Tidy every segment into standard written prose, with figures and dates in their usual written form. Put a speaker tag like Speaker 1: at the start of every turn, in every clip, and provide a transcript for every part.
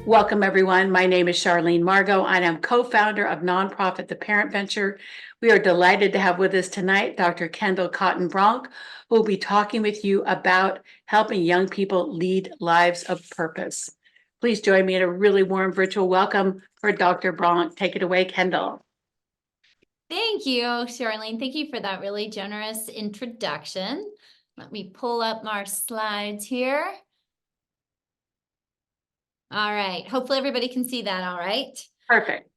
Speaker 1: Welcome, everyone. My name is Charlene Margot, and I'm co-founder of nonprofit The Parent Venture. We are delighted to have with us tonight Dr. Kendall Cotton Bronk, who will be talking with you about helping young people lead lives of purpose. Please join me in a really warm virtual welcome for Dr. Bronk. Take it away, Kendall.
Speaker 2: Thank you, Charlene. Thank you for that really generous introduction. Let me pull up our slides here. All right. Hopefully everybody can see that all right.
Speaker 1: Perfect.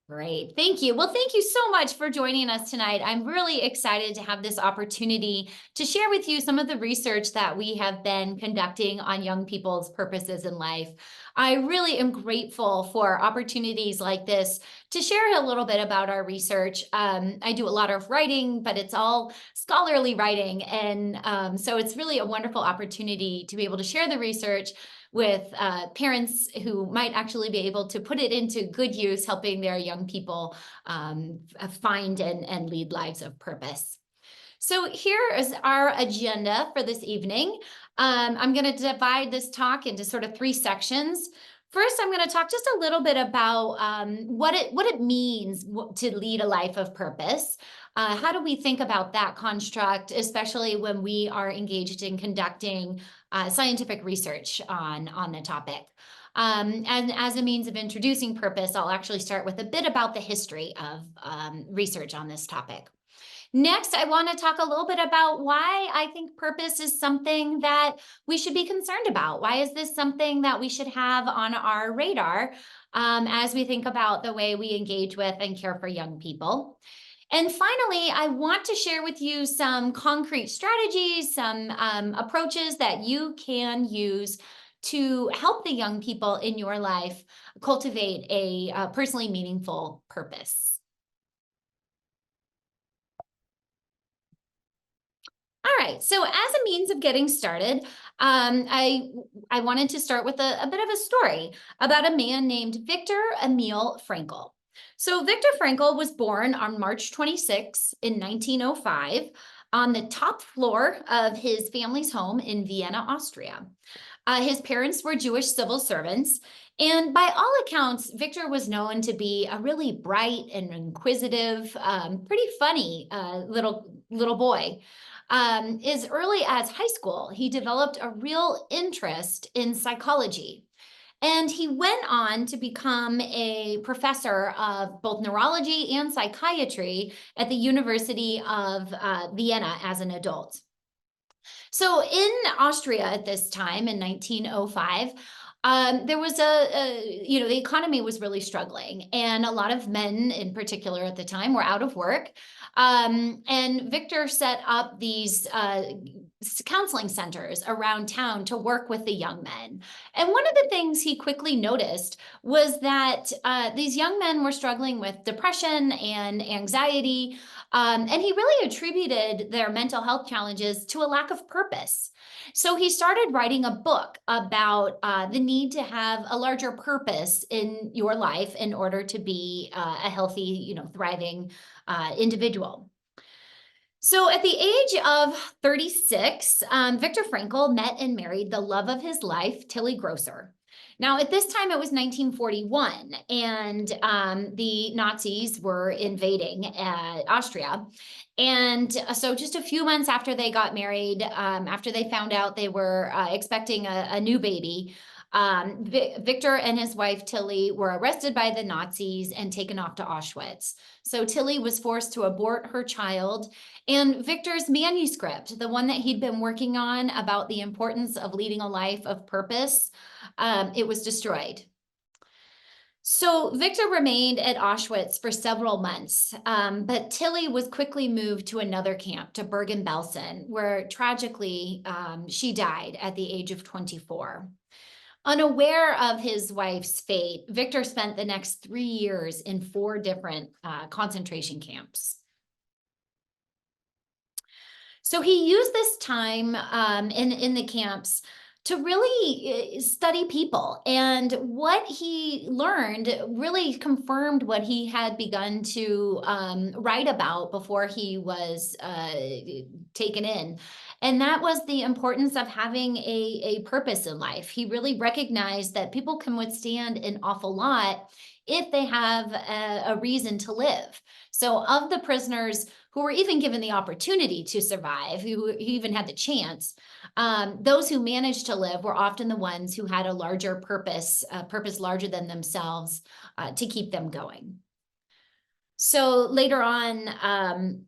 Speaker 2: Great. Thank you. Well, thank you so much for joining us tonight. I'm really excited to have this opportunity to share with you some of the research that we have been conducting on young people's purposes in life. I really am grateful for opportunities like this to share a little bit about our research. I do a lot of writing, but it's all scholarly writing. And so it's really a wonderful opportunity to be able to share the research with parents who might actually be able to put it into good use, helping their young people find and lead lives of purpose. So here is our agenda for this evening. I'm going to divide this talk into sort of three sections. First, I'm going to talk just a little bit about what it means to lead a life of purpose. How do we think about that construct, especially when we are engaged in conducting scientific research on the topic? And as a means of introducing purpose, I'll actually start with a bit about the history of research on this topic. Next, I want to talk a little bit about why I think purpose is something that we should be concerned about. Why is this something that we should have on our radar as we think about the way we engage with and care for young people? And finally, I want to share with you some concrete strategies, some approaches that you can use to help the young people in your life cultivate a personally meaningful purpose. All right, so as a means of getting started, I wanted to start with a bit of a story about a man named Viktor Emil Frankl. So Viktor Frankl was born on March 26 in 1905 on the top floor of his family's home in Vienna, Austria. His parents were Jewish civil servants, and by all accounts, Viktor was known to be a really bright and inquisitive, pretty funny little boy. As early as high school, he developed a real interest in psychology. And he went on to become a professor of both neurology and psychiatry at the University of Vienna as an adult. So in Austria at this time in 1905, there was the economy was really struggling, and a lot of men in particular at the time were out of work. And Viktor set up these counseling centers around town to work with the young men. And one of the things he quickly noticed was that these young men were struggling with depression and anxiety. And he really attributed their mental health challenges to a lack of purpose. So he started writing a book about the need to have a larger purpose in your life in order to be a healthy, thriving individual. So at the age of 36, Viktor Frankl met and married the love of his life, Tilly Grosser. Now, at this time, it was 1941, and the Nazis were invading Austria. And so just a few months after they got married, after they found out they were expecting a new baby, Viktor and his wife, Tilly, were arrested by the Nazis and taken off to Auschwitz. So Tilly was forced to abort her child, and Viktor's manuscript, the one that he'd been working on about the importance of leading a life of purpose, it was destroyed. So Viktor remained at Auschwitz for several months, but Tilly was quickly moved to another camp, to Bergen-Belsen, where tragically she died at the age of 24. Unaware of his wife's fate, Viktor spent the next 3 years in 4 different concentration camps. So he used this time in the camps to really study people. And what he learned really confirmed what he had begun to write about before he was taken in. And that was the importance of having a purpose in life. He really recognized that people can withstand an awful lot if they have a reason to live. So, of the prisoners who were even given the opportunity to survive, who even had the chance, those who managed to live were often the ones who had a larger purpose, a purpose larger than themselves, to keep them going. So later on,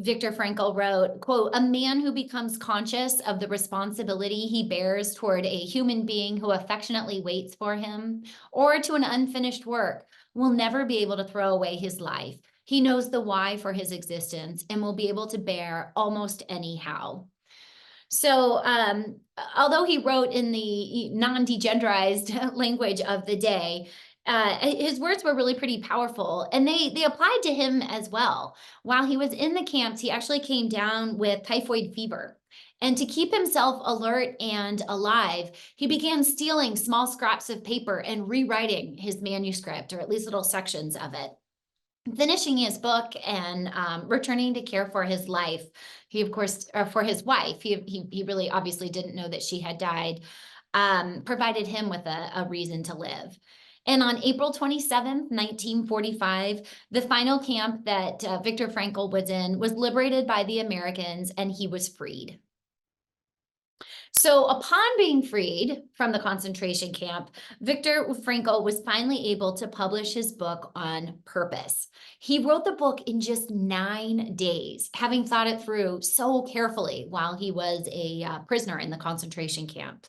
Speaker 2: Viktor Frankl wrote, quote, "A man who becomes conscious of the responsibility he bears toward a human being who affectionately waits for him, or to an unfinished work, will never be able to throw away his life. He knows the why for his existence and will be able to bear almost anyhow." So, although he wrote in the non-degenderized language of the day, his words were really pretty powerful, and they applied to him as well. While he was in the camps, he actually came down with typhoid fever. And to keep himself alert and alive, he began stealing small scraps of paper and rewriting his manuscript, or at least little sections of it. Finishing his book and returning to care for his life, he of course, or for his wife, he really obviously didn't know that she had died, provided him with a reason to live. And on April 27th, 1945, the final camp that Viktor Frankl was in was liberated by the Americans, and he was freed. So, upon being freed from the concentration camp, Viktor Frankl was finally able to publish his book on purpose. He wrote the book in just 9 days, having thought it through so carefully while he was a prisoner in the concentration camp.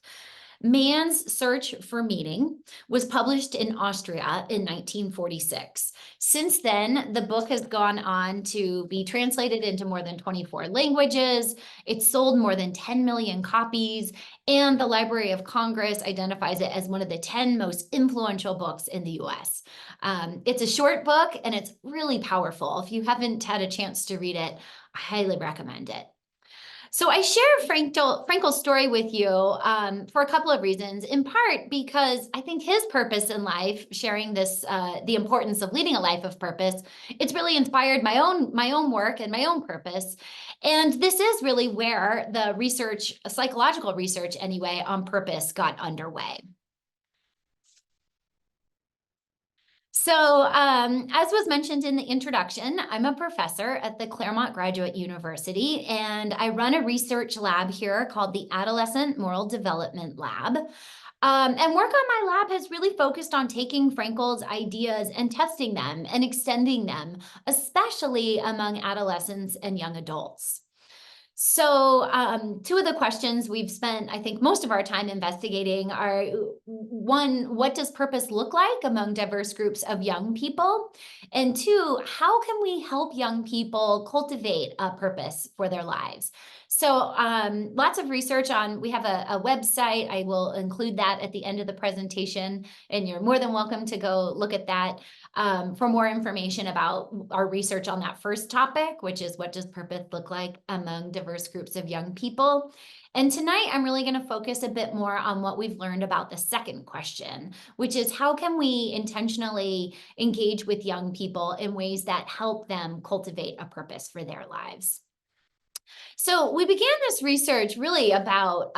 Speaker 2: Man's Search for Meaning was published in Austria in 1946. Since then, the book has gone on to be translated into more than 24 languages. It's sold more than 10 million copies, and the Library of Congress identifies it as one of the 10 most influential books in the US. It's a short book, and it's really powerful. If you haven't had a chance to read it, I highly recommend it. So I share Frankl's story with you for a couple of reasons. In part because I think his purpose in life, sharing this, the importance of leading a life of purpose, it's really inspired my own work and my own purpose. And this is really where the research, psychological research anyway, on purpose got underway. So, as was mentioned in the introduction, I'm a professor at the Claremont Graduate University, and I run a research lab here called the Adolescent Moral Development Lab. And work on my lab has really focused on taking Frankl's ideas and testing them and extending them, especially among adolescents and young adults. So, two of the questions we've spent, I think, most of our time investigating are one, what does purpose look like among diverse groups of young people? And two, how can we help young people cultivate a purpose for their lives? So, lots of research on, we have a website. I will include that at the end of the presentation, and you're more than welcome to go look at that for more information about our research on that first topic, which is what does purpose look like among diverse groups of young people. And tonight, I'm really going to focus a bit more on what we've learned about the second question, which is how can we intentionally engage with young people in ways that help them cultivate a purpose for their lives. So we began this research really about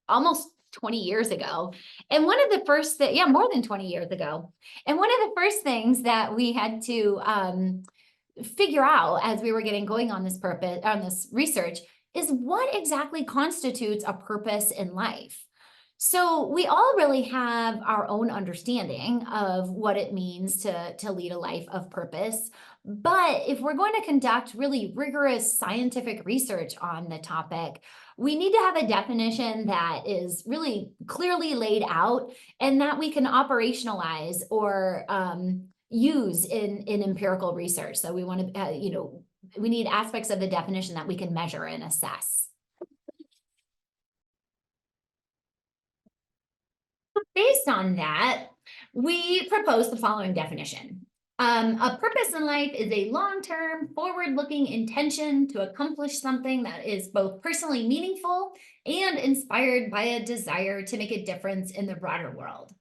Speaker 2: almost 20 years ago. And one of the first more than 20 years ago. And one of the first things that we had to figure out as we were getting going on this research is what exactly constitutes a purpose in life. So we all really have our own understanding of what it means to lead a life of purpose. But if we're going to conduct really rigorous scientific research on the topic, we need to have a definition that is really clearly laid out and that we can operationalize or use in empirical research. So we want to, we need aspects of the definition that we can measure and assess. Based on that, we propose the following definition. A purpose in life is a long-term, forward-looking intention to accomplish something that is both personally meaningful and inspired by a desire to make a difference in the broader world.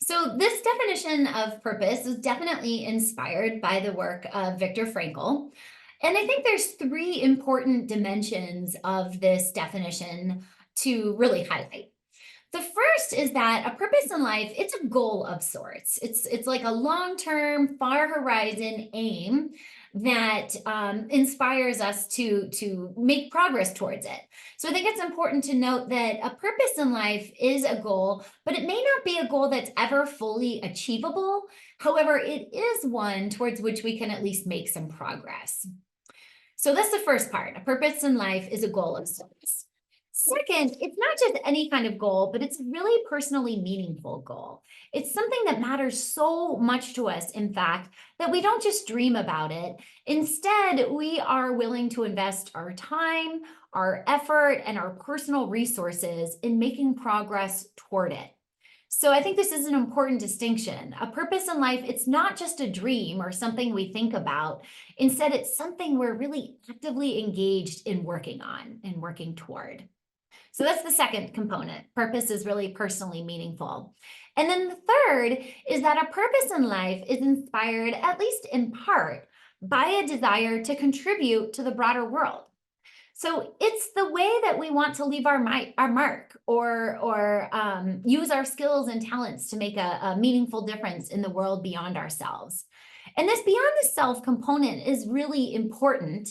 Speaker 2: So, this definition of purpose is definitely inspired by the work of Viktor Frankl. And I think there's three important dimensions of this definition to really highlight. The first is that a purpose in life, it's a goal of sorts. It's like a long-term, far horizon aim that inspires us to make progress towards it. So I think it's important to note that a purpose in life is a goal, but it may not be a goal that's ever fully achievable. However, it is one towards which we can at least make some progress. So that's the first part. A purpose in life is a goal of sorts. Second, it's not just any kind of goal, but it's a really personally meaningful goal. It's something that matters so much to us, in fact, that we don't just dream about it. Instead, we are willing to invest our time, our effort, and our personal resources in making progress toward it. So I think this is an important distinction. A purpose in life, it's not just a dream or something we think about. Instead, it's something we're really actively engaged in working on and working toward. So that's the second component. Purpose is really personally meaningful. And then the third is that a purpose in life is inspired, at least in part, by a desire to contribute to the broader world. So it's the way that we want to leave our mark or use our skills and talents to make a meaningful difference in the world beyond ourselves. And this beyond the self component is really important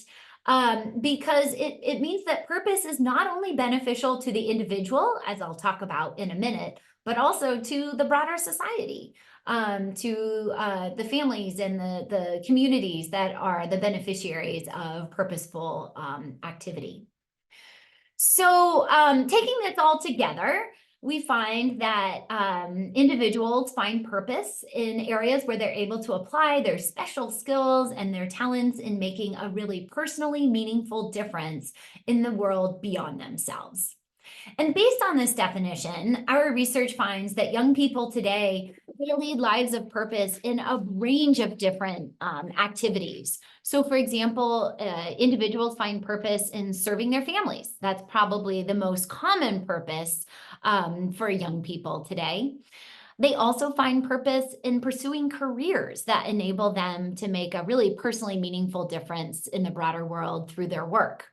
Speaker 2: because it means that purpose is not only beneficial to the individual, as I'll talk about in a minute, but also to the broader society, to the families and the communities that are the beneficiaries of purposeful activity. So, taking this all together, we find that individuals find purpose in areas where they're able to apply their special skills and their talents in making a really personally meaningful difference in the world beyond themselves. And based on this definition, our research finds that young people today, they lead lives of purpose in a range of different activities. So for example, individuals find purpose in serving their families. That's probably the most common purpose for young people today. They also find purpose in pursuing careers that enable them to make a really personally meaningful difference in the broader world through their work.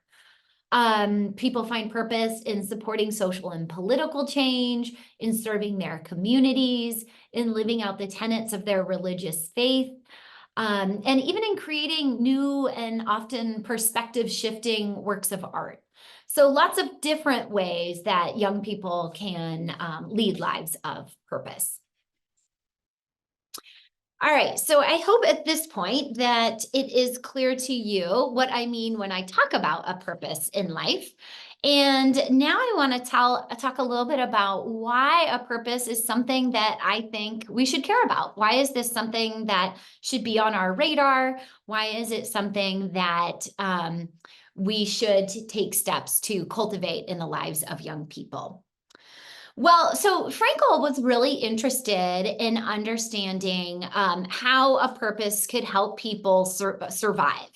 Speaker 2: People find purpose in supporting social and political change, in serving their communities, in living out the tenets of their religious faith, and even in creating new and often perspective shifting works of art. So lots of different ways that young people can lead lives of purpose. All right, so I hope at this point that it is clear to you what I mean when I talk about a purpose in life. And now I want to talk a little bit about why a purpose is something that I think we should care about. Why is this something that should be on our radar? Why is it something that we should take steps to cultivate in the lives of young people? Well, so Frankel was really interested in understanding how a purpose could help people survive.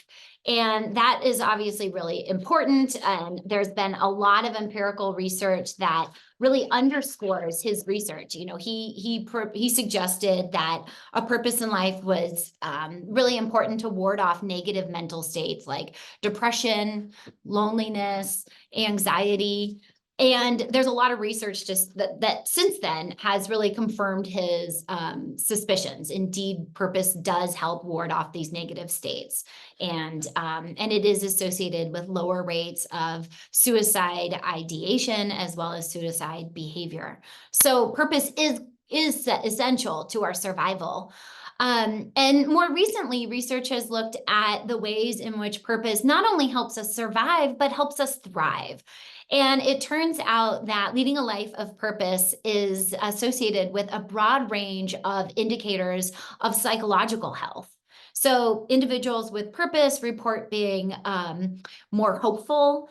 Speaker 2: And that is obviously really important. And there's been a lot of empirical research that really underscores his research. You know, he suggested that a purpose in life was really important to ward off negative mental states like depression, loneliness, anxiety. And there's a lot of research just that since then has really confirmed his suspicions. Indeed, purpose does help ward off these negative states, and it is associated with lower rates of suicide ideation as well as suicide behavior. So, purpose is essential to our survival. And more recently, research has looked at the ways in which purpose not only helps us survive, but helps us thrive. And it turns out that leading a life of purpose is associated with a broad range of indicators of psychological health. So individuals with purpose report being more hopeful.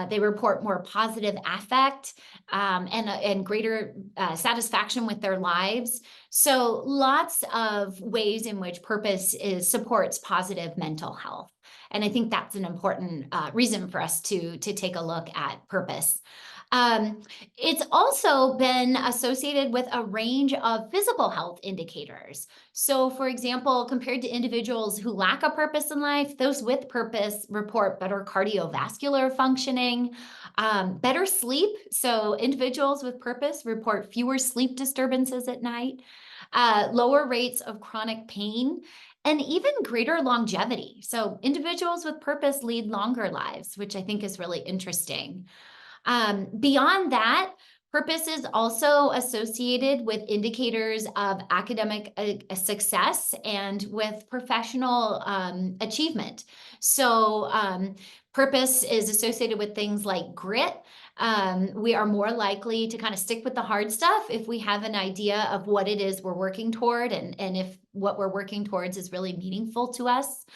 Speaker 2: They report more positive affect and greater satisfaction with their lives. So lots of ways in which purpose supports positive mental health. And I think that's an important reason for us to take a look at purpose. Um, it's also been associated with a range of physical health indicators. So, for example, compared to individuals who lack a purpose in life, those with purpose report better cardiovascular functioning, better sleep. So, individuals with purpose report fewer sleep disturbances at night, lower rates of chronic pain, and even greater longevity. So, individuals with purpose lead longer lives, which I think is really interesting. Beyond that, purpose is also associated with indicators of academic success and with professional achievement. So, purpose is associated with things like grit. We are more likely to kind of stick with the hard stuff if we have an idea of what it is we're working toward and if what we're working towards is really meaningful to us.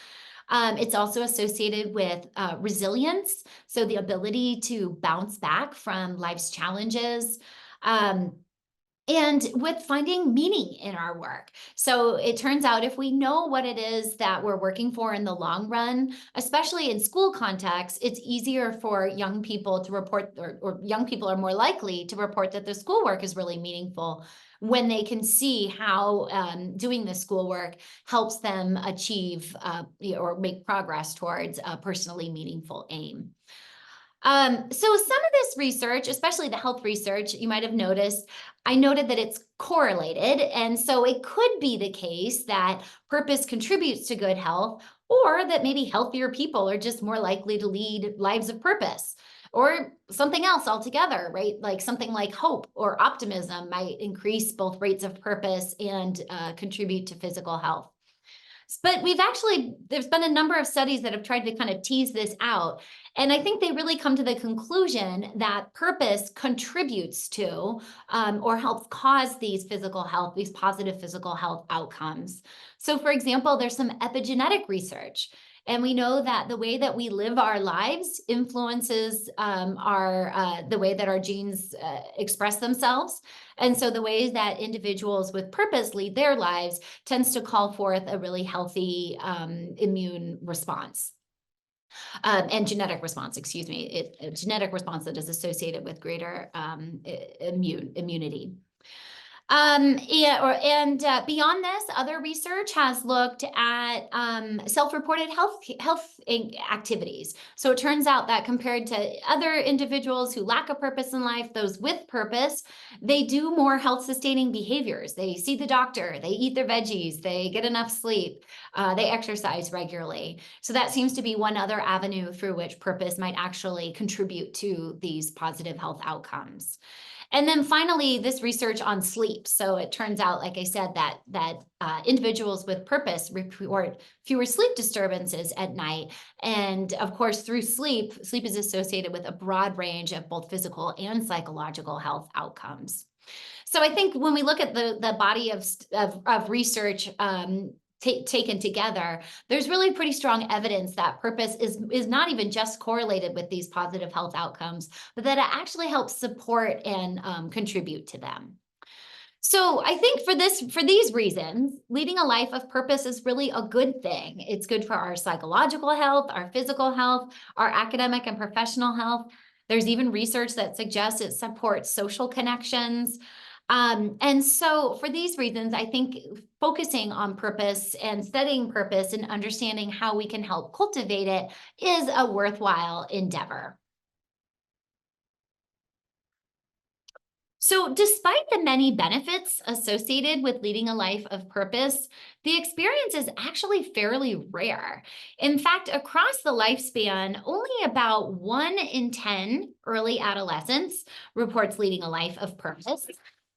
Speaker 2: It's also associated with resilience, so the ability to bounce back from life's challenges. Um, and with finding meaning in our work. So it turns out if we know what it is that we're working for in the long run, especially in school contexts, it's easier for young people to report, or young people are more likely to report that the schoolwork is really meaningful when they can see how doing the schoolwork helps them achieve or make progress towards a personally meaningful aim. So some of this research, especially the health research, you might have noticed, I noted that it's correlated. And so it could be the case that purpose contributes to good health, or that maybe healthier people are just more likely to lead lives of purpose, or something else altogether, right? Like something like hope or optimism might increase both rates of purpose and contribute to physical health. But there's been a number of studies that have tried to kind of tease this out. And I think they really come to the conclusion that purpose contributes to or helps cause these positive physical health outcomes. So, for example, there's some epigenetic research. And we know that the way that we live our lives influences the way that our genes express themselves. And so the ways that individuals with purpose lead their lives tends to call forth a really healthy immune response. And genetic response, excuse me, a genetic response that is associated with greater immunity. Beyond this, other research has looked at self-reported health activities. So it turns out that compared to other individuals who lack a purpose in life, those with purpose, they do more health-sustaining behaviors. They see the doctor, they eat their veggies, they get enough sleep, they exercise regularly. So that seems to be one other avenue through which purpose might actually contribute to these positive health outcomes. And then finally, this research on sleep. So it turns out, like I said, that individuals with purpose report fewer sleep disturbances at night. And of course, through sleep is associated with a broad range of both physical and psychological health outcomes. So I think when we look at the body of research taken together, there's really pretty strong evidence that purpose is not even just correlated with these positive health outcomes, but that it actually helps support and contribute to them. So I think for these reasons, leading a life of purpose is really a good thing. It's good for our psychological health, our physical health, our academic and professional health. There's even research that suggests it supports social connections. And so for these reasons, I think focusing on purpose and studying purpose and understanding how we can help cultivate it is a worthwhile endeavor. So, despite the many benefits associated with leading a life of purpose, the experience is actually fairly rare. In fact, across the lifespan, only about 1 in 10 early adolescents reports leading a life of purpose.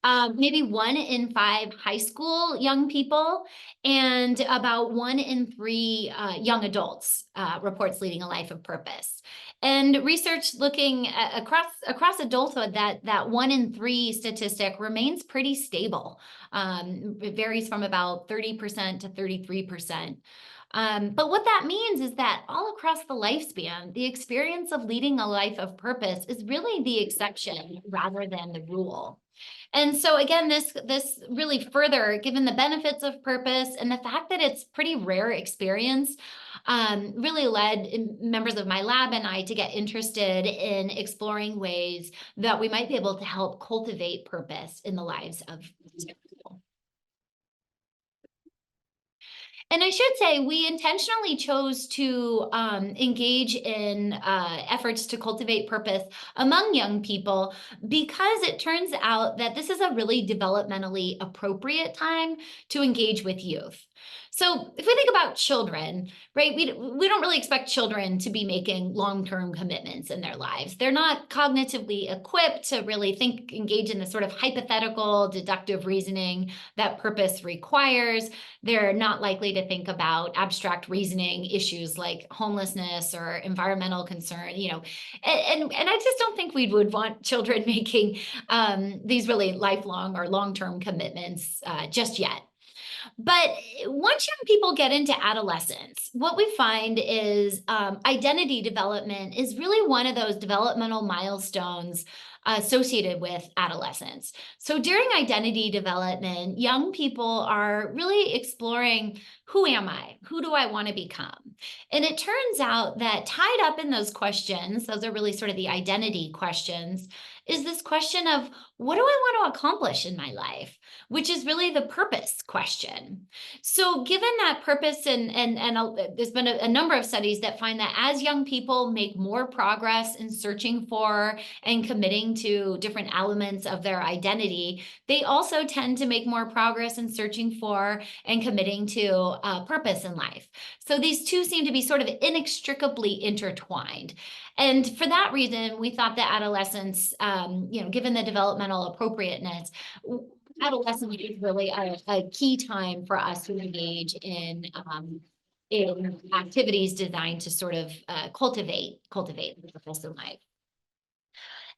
Speaker 2: Maybe 1 in 5 high school young people, and about 1 in 3 young adults reports leading a life of purpose. And research looking across adulthood, that 1 in 3 statistic remains pretty stable. It varies from about 30% to 33%. But what that means is that all across the lifespan, the experience of leading a life of purpose is really the exception rather than the rule. And so again, this really further, given the benefits of purpose and the fact that it's pretty rare experience, really led members of my lab and I to get interested in exploring ways that we might be able to help cultivate purpose in the lives of people. And I should say, we intentionally chose to engage in efforts to cultivate purpose among young people because it turns out that this is a really developmentally appropriate time to engage with youth. So if we think about children, right, we don't really expect children to be making long-term commitments in their lives. They're not cognitively equipped to really engage in the sort of hypothetical, deductive reasoning that purpose requires. They're not likely to think about abstract reasoning issues like homelessness or environmental concern, and I just don't think we would want children making these really lifelong or long-term commitments just yet. But once young people get into adolescence, what we find is identity development is really one of those developmental milestones associated with adolescence. So during identity development, young people are really exploring, who am I? Who do I want to become? And it turns out that tied up in those questions, those are really sort of the identity questions, is this question of, what do I want to accomplish in my life? Which is really the purpose question. So given that purpose, there's been a number of studies that find that as young people make more progress in searching for and committing to different elements of their identity, they also tend to make more progress in searching for and committing to purpose in life. So these two seem to be sort of inextricably intertwined. And for that reason, we thought that adolescence, given the developmental appropriateness, adolescence is really a key time for us to engage in activities designed to sort of cultivate the purpose in life.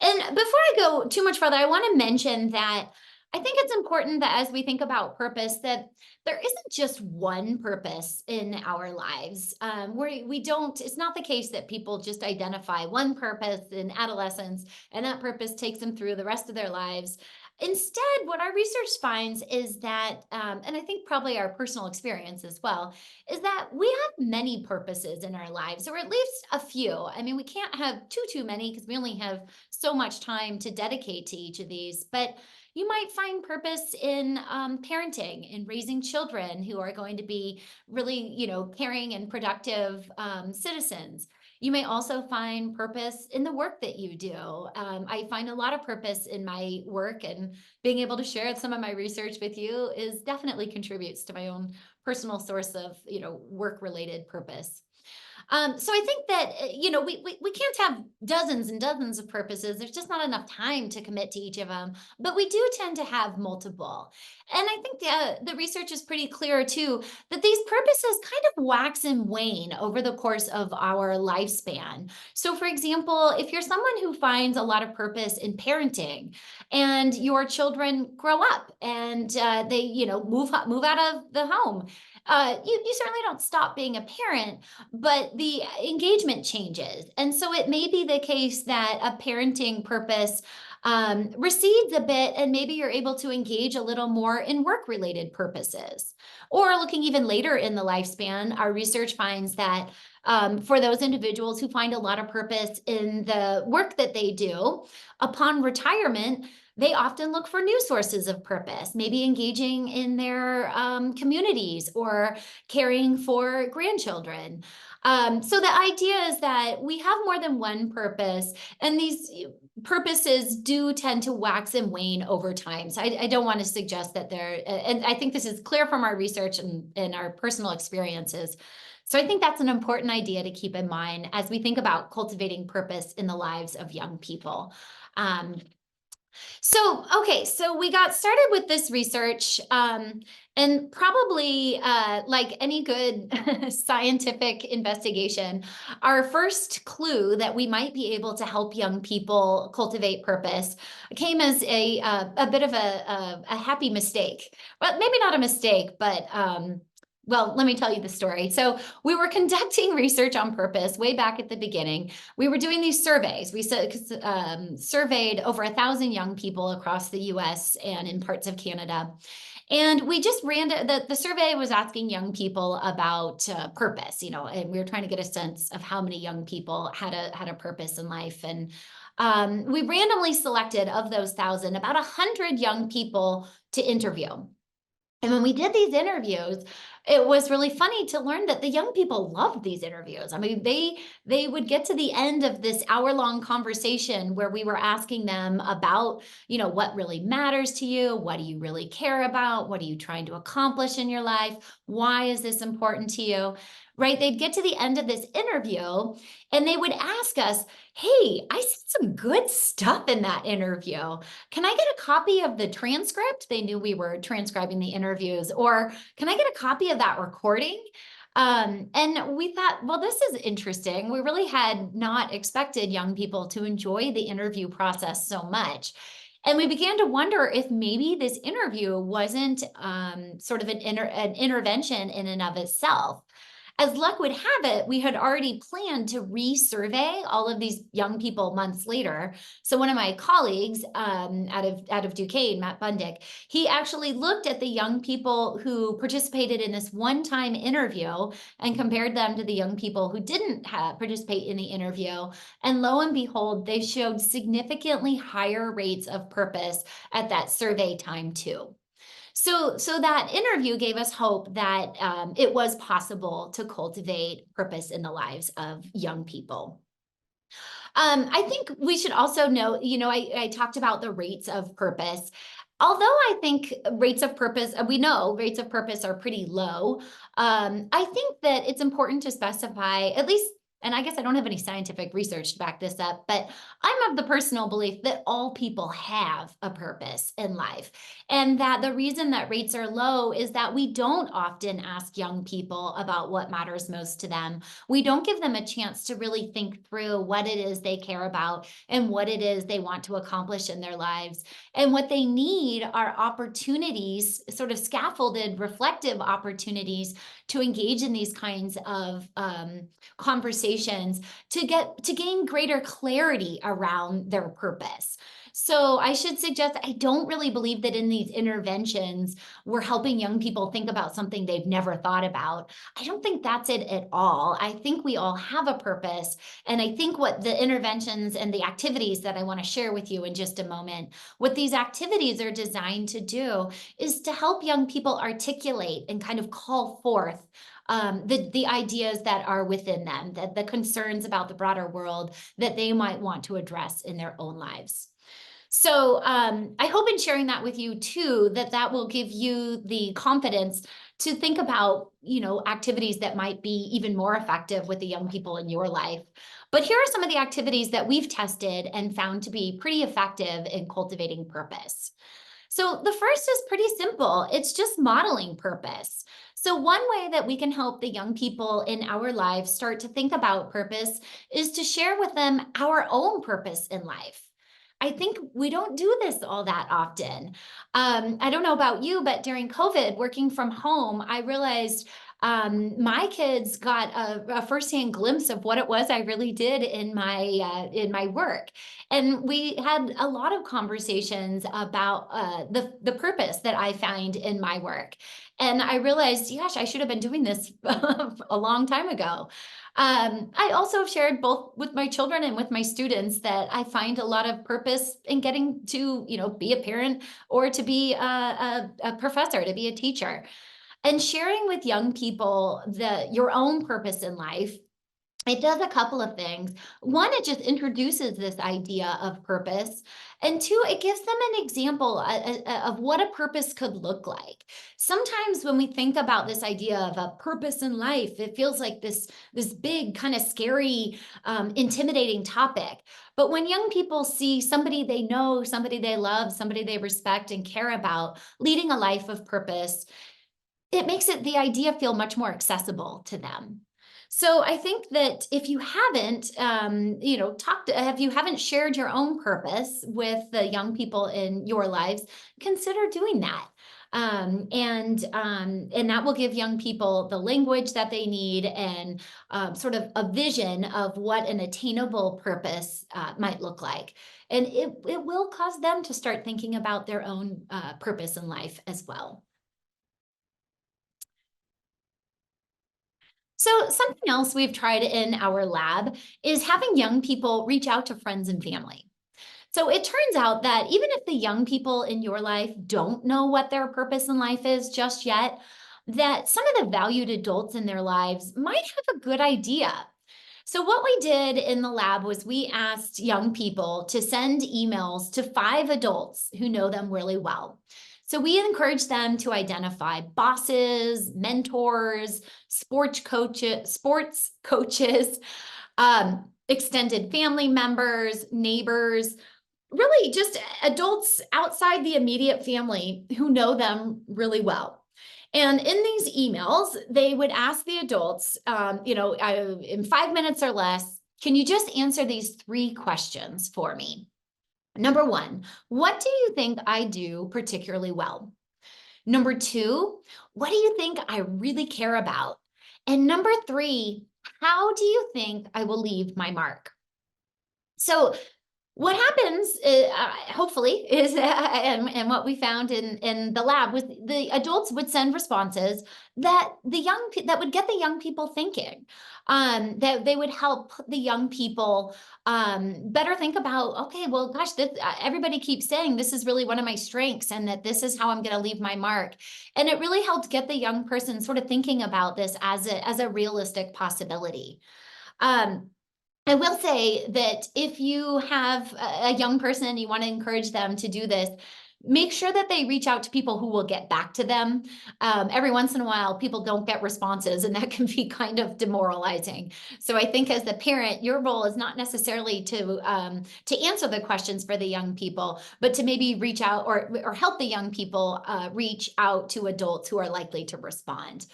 Speaker 2: And before I go too much further, I want to mention that I think it's important that as we think about purpose, that there isn't just one purpose in our lives. It's not the case that people just identify one purpose in adolescence and that purpose takes them through the rest of their lives. Instead, what our research finds is that, and I think probably our personal experience as well, is that we have many purposes in our lives, or at least a few. I mean, we can't have too many because we only have so much time to dedicate to each of these, but you might find purpose in parenting, in raising children who are going to be really, caring and productive citizens. You may also find purpose in the work that you do. I find a lot of purpose in my work, and being able to share some of my research with you is definitely contributes to my own personal source of, work-related purpose. So I think that, we can't have dozens and dozens of purposes. There's just not enough time to commit to each of them, but we do tend to have multiple. And I think the research is pretty clear too, that these purposes kind of wax and wane over the course of our lifespan. So for example, if you're someone who finds a lot of purpose in parenting and your children grow up and they, move out of the home, you certainly don't stop being a parent, but the engagement changes. And so it may be the case that a parenting purpose recedes a bit, and maybe you're able to engage a little more in work-related purposes. Or looking even later in the lifespan, our research finds that for those individuals who find a lot of purpose in the work that they do, upon retirement, they often look for new sources of purpose, maybe engaging in their communities or caring for grandchildren. So the idea is that we have more than one purpose, and these purposes do tend to wax and wane over time. So I don't want to suggest that and I think this is clear from our research and our personal experiences. So I think that's an important idea to keep in mind as we think about cultivating purpose in the lives of young people. So we got started with this research, and probably like any good scientific investigation, our first clue that we might be able to help young people cultivate purpose came as a bit of a happy mistake. Well, maybe not a mistake, but Well, let me tell you the story. So we were conducting research on purpose way back at the beginning. We were doing these surveys. We surveyed over 1,000 young people across the US and in parts of Canada. And we just ran the survey was asking young people about purpose, and we were trying to get a sense of how many young people had a purpose in life. And we randomly selected of those 1,000, about 100 young people to interview. And when we did these interviews, it was really funny to learn that the young people loved these interviews. I mean, they would get to the end of this hour-long conversation where we were asking them about, what really matters to you, what do you really care about, what are you trying to accomplish in your life, why is this important to you? Right? They'd get to the end of this interview and they would ask us, "Hey, I said some good stuff in that interview. Can I get a copy of the transcript?" They knew we were transcribing the interviews. Or, "Can I get a copy of that recording?" And we thought, well, this is interesting. We really had not expected young people to enjoy the interview process so much. And we began to wonder if maybe this interview wasn't sort of an intervention in and of itself. As luck would have it, we had already planned to resurvey all of these young people months later. So one of my colleagues out of Duquesne, Matt Bundick, he actually looked at the young people who participated in this one-time interview and compared them to the young people who didn't participate in the interview. And lo and behold, they showed significantly higher rates of purpose at that survey time too. So that interview gave us hope that it was possible to cultivate purpose in the lives of young people. I think we should also note, I talked about the rates of purpose. Although I think rates of purpose, we know rates of purpose are pretty low. I think that it's important to specify, at least, and I guess I don't have any scientific research to back this up, but I'm of the personal belief that all people have a purpose in life. And that the reason that rates are low is that we don't often ask young people about what matters most to them. We don't give them a chance to really think through what it is they care about and what it is they want to accomplish in their lives. And what they need are opportunities, sort of scaffolded, reflective opportunities to engage in these kinds of conversations to gain greater clarity around their purpose. So I should suggest, I don't really believe that in these interventions we're helping young people think about something they've never thought about. I don't think that's it at all. I think we all have a purpose. And I think what the interventions and the activities that I want to share with you in just a moment, what these activities are designed to do is to help young people articulate and kind of call forth the ideas that are within them, that the concerns about the broader world that they might want to address in their own lives. So I hope in sharing that with you too, that will give you the confidence to think about, activities that might be even more effective with the young people in your life. But here are some of the activities that we've tested and found to be pretty effective in cultivating purpose. So the first is pretty simple. It's just modeling purpose. So one way that we can help the young people in our lives start to think about purpose is to share with them our own purpose in life. I think we don't do this all that often. I don't know about you, but during COVID, working from home, I realized my kids got a firsthand glimpse of what it was I really did in my work, and we had a lot of conversations about the purpose that I find in my work. And I realized, gosh, I should have been doing this a long time ago. I also shared both with my children and with my students that I find a lot of purpose in getting to, be a parent or to be a professor, to be a teacher. And sharing with young people your own purpose in life, it does a couple of things. One, it just introduces this idea of purpose. And two, it gives them an example of what a purpose could look like. Sometimes when we think about this idea of a purpose in life, it feels like this big, kind of scary, intimidating topic. But when young people see somebody they know, somebody they love, somebody they respect and care about leading a life of purpose, it makes the idea feel much more accessible to them. So I think that if you haven't, if you haven't shared your own purpose with the young people in your lives, consider doing that. And that will give young people the language that they need and sort of a vision of what an attainable purpose might look like. And it will cause them to start thinking about their own purpose in life as well. So something else we've tried in our lab is having young people reach out to friends and family. So it turns out that even if the young people in your life don't know what their purpose in life is just yet, that some of the valued adults in their lives might have a good idea. So what we did in the lab was we asked young people to send emails to 5 adults who know them really well. So we encouraged them to identify bosses, mentors, sports coaches, extended family members, neighbors, really just adults outside the immediate family who know them really well. And in these emails, they would ask the adults, in 5 minutes or less, can you just answer these 3 questions for me? Number 1, what do you think I do particularly well? Number 2, what do you think I really care about? And number 3, how do you think I will leave my mark? So what happens, hopefully, is and what we found in the lab was the adults would send responses that that would get the young people thinking, that they would help the young people better think about, okay, well, gosh, everybody keeps saying this is really one of my strengths, and that this is how I'm going to leave my mark, and it really helped get the young person sort of thinking about this as a realistic possibility. Um, I will say that if you have a young person and you want to encourage them to do this, make sure that they reach out to people who will get back to them. Every once in a while, people don't get responses, and that can be kind of demoralizing. So I think as the parent, your role is not necessarily to answer the questions for the young people, but to maybe reach out or help the young people reach out to adults who are likely to respond.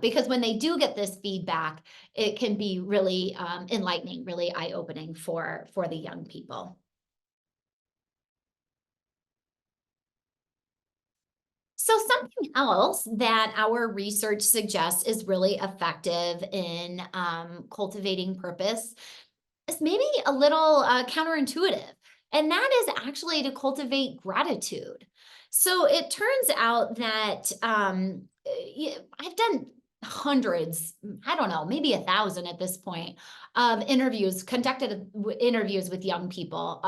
Speaker 2: Because when they do get this feedback, it can be really enlightening, really eye-opening for the young people. So something else that our research suggests is really effective in cultivating purpose is maybe a little counterintuitive, and that is actually to cultivate gratitude. So it turns out that I've done hundreds, I don't know, maybe 1,000 at this point, of interviews, conducted interviews with young people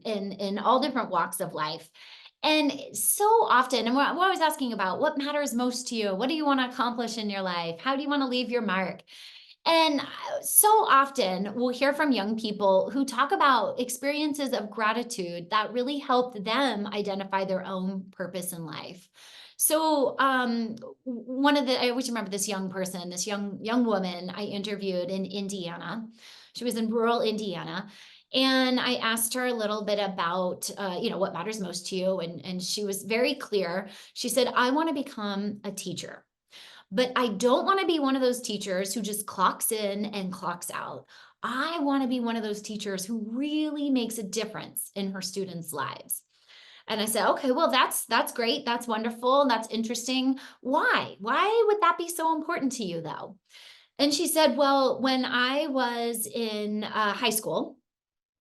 Speaker 2: in all different walks of life. And so often, and we're always asking about what matters most to you. What do you want to accomplish in your life? How do you want to leave your mark? And so often we'll hear from young people who talk about experiences of gratitude that really helped them identify their own purpose in life. So I always remember this young person, this young woman I interviewed in Indiana. She was in rural Indiana. And I asked her a little bit about, what matters most to you. And she was very clear. She said, I want to become a teacher. But I don't want to be one of those teachers who just clocks in and clocks out. I want to be one of those teachers who really makes a difference in her students' lives. And I said, okay, well, that's great. That's wonderful. That's interesting. Why? Why would that be so important to you, though? And she said, well, when I was in high school,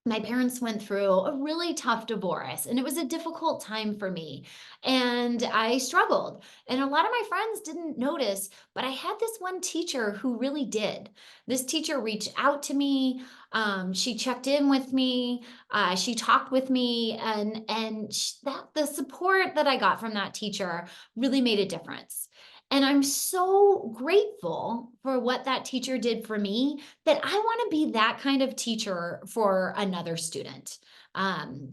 Speaker 2: my parents went through a really tough divorce, and it was a difficult time for me, and I struggled, and a lot of my friends didn't notice, but I had this one teacher who really did. This teacher reached out to me. She checked in with me. She talked with me, and that the support that I got from that teacher really made a difference. And I'm so grateful for what that teacher did for me, that I want to be that kind of teacher for another student,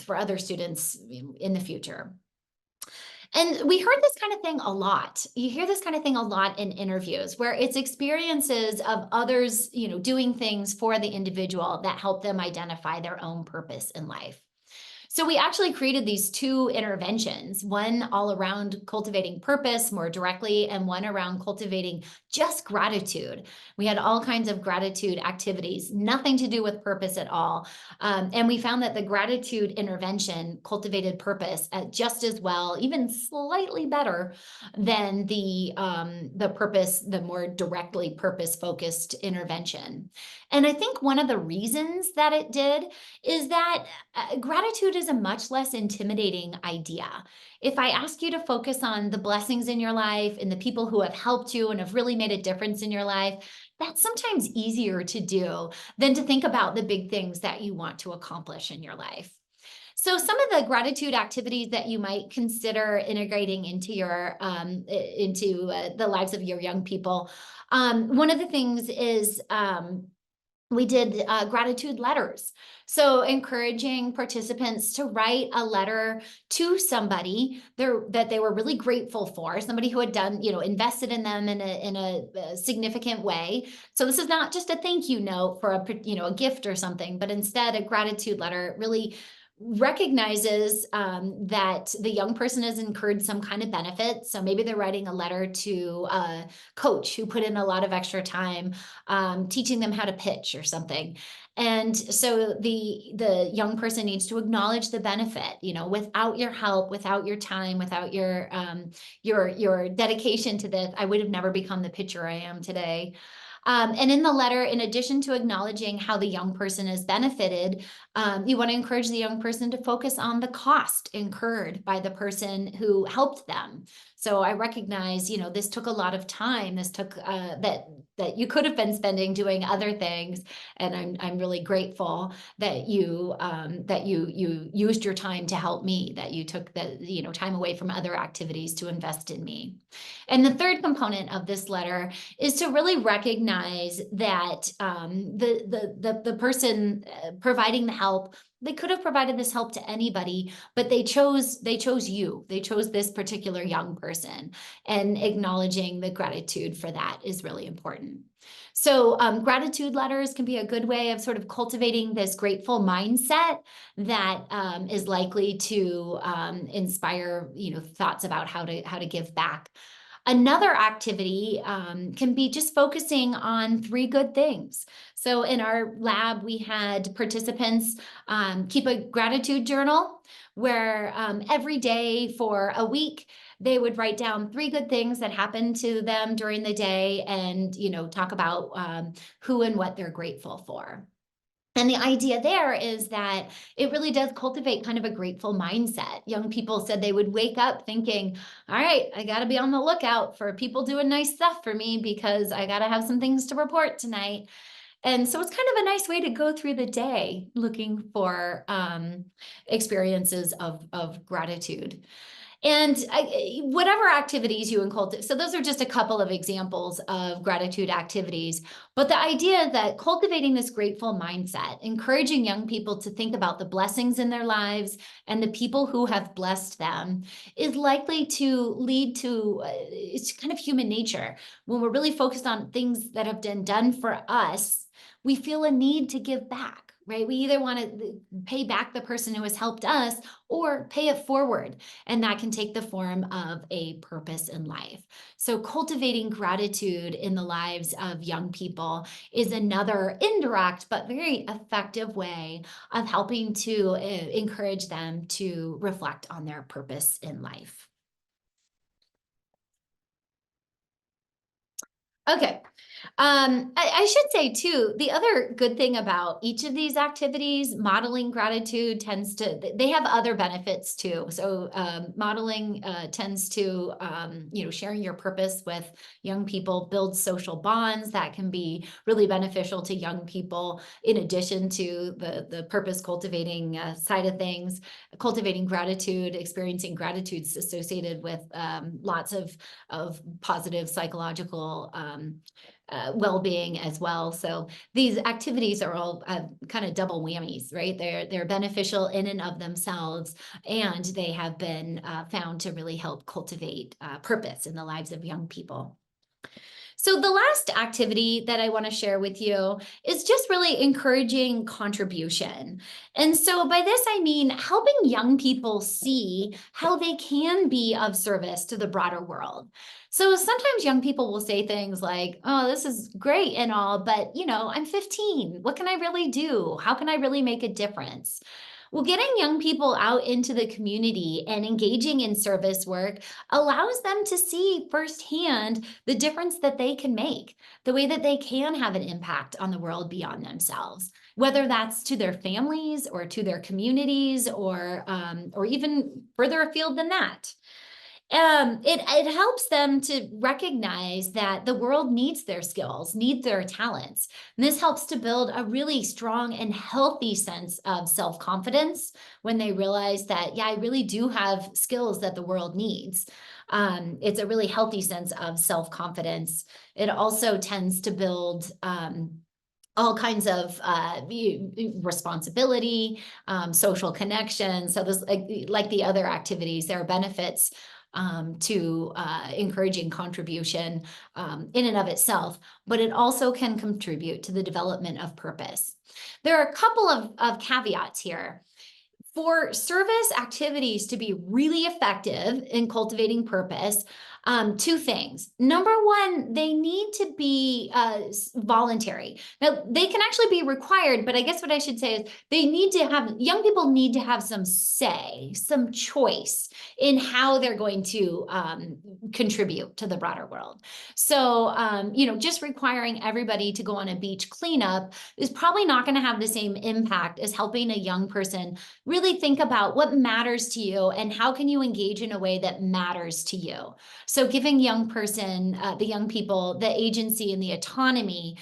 Speaker 2: for other students in the future. And we heard this kind of thing a lot. You hear this kind of thing a lot in interviews, where it's experiences of others, doing things for the individual that help them identify their own purpose in life. So we actually created these two interventions, one all around cultivating purpose more directly, and one around cultivating just gratitude. We had all kinds of gratitude activities, nothing to do with purpose at all. And we found that the gratitude intervention cultivated purpose just as well, even slightly better than the purpose, the more directly purpose-focused intervention. And I think one of the reasons that it did is that gratitude is a much less intimidating idea. If I ask you to focus on the blessings in your life and the people who have helped you and have really made a difference in your life, that's sometimes easier to do than to think about the big things that you want to accomplish in your life. So some of the gratitude activities that you might consider integrating into the lives of your young people. One of the things is we did gratitude letters. So encouraging participants to write a letter to somebody that they were really grateful for, somebody who had done, invested in them in a significant way. So this is not just a thank you note for a gift or something, but instead a gratitude letter really recognizes that the young person has incurred some kind of benefit. So maybe they're writing a letter to a coach who put in a lot of extra time teaching them how to pitch or something. And so the young person needs to acknowledge the benefit, without your help, without your time, without your dedication to this, I would have never become the pitcher I am today. And in the letter, in addition to acknowledging how the young person has benefited, you want to encourage the young person to focus on the cost incurred by the person who helped them. So I recognize, this took a lot of time. This took that you could have been spending doing other things, and I'm really grateful that you used your time to help me. That you took the time away from other activities to invest in me. And the third component of this letter is to really recognize that the person providing the help, they could have provided this help to anybody, but they chose you. They chose this particular young person, and acknowledging the gratitude for that is really important. So gratitude letters can be a good way of sort of cultivating this grateful mindset that is likely to inspire thoughts about how to give back. Another activity can be just focusing on 3 good things. So in our lab, we had participants keep a gratitude journal where every day for a week, they would write down 3 good things that happened to them during the day and, talk about who and what they're grateful for. And the idea there is that it really does cultivate kind of a grateful mindset. Young people said they would wake up thinking, all right, I got to be on the lookout for people doing nice stuff for me because I got to have some things to report tonight. And so it's kind of a nice way to go through the day looking for experiences of gratitude. And whatever activities you cultivate, so those are just a couple of examples of gratitude activities. But the idea that cultivating this grateful mindset, encouraging young people to think about the blessings in their lives and the people who have blessed them, is likely to lead to, it's kind of human nature. When we're really focused on things that have been done for us, we feel a need to give back, right? We either want to pay back the person who has helped us or pay it forward. And that can take the form of a purpose in life. So cultivating gratitude in the lives of young people is another indirect but very effective way of helping to encourage them to reflect on their purpose in life. Okay. I should say too, the other good thing about each of these activities, modeling gratitude they have other benefits too. So modeling tends to, sharing your purpose with young people builds social bonds that can be really beneficial to young people, in addition to the purpose cultivating side of things. Cultivating gratitude, experiencing gratitude is associated with lots of positive psychological well-being as well. So these activities are all kind of double whammies, right? They're beneficial in and of themselves, and they have been found to really help cultivate purpose in the lives of young people. So the last activity that I want to share with you is just really encouraging contribution. And so by this, I mean helping young people see how they can be of service to the broader world. So sometimes young people will say things like, oh, this is great and all, but I'm 15. What can I really do? How can I really make a difference? Well, getting young people out into the community and engaging in service work allows them to see firsthand the difference that they can make, the way that they can have an impact on the world beyond themselves, whether that's to their families or to their communities or even further afield than that. It helps them to recognize that the world needs their skills, needs their talents. And this helps to build a really strong and healthy sense of self-confidence when they realize that, yeah, I really do have skills that the world needs. It's a really healthy sense of self-confidence. It also tends to build all kinds of responsibility, social connection. So this, like the other activities, there are benefits to encouraging contribution in and of itself, but it also can contribute to the development of purpose. There are a couple of caveats here. For service activities to be really effective in cultivating purpose, two things. Number one, they need to be voluntary. Now, they can actually be required, but I guess what I should say is young people need to have some say, some choice in how they're going to contribute to the broader world. So, just requiring everybody to go on a beach cleanup is probably not going to have the same impact as helping a young person really think about what matters to you and how can you engage in a way that matters to you. So giving the young people, the agency and the autonomy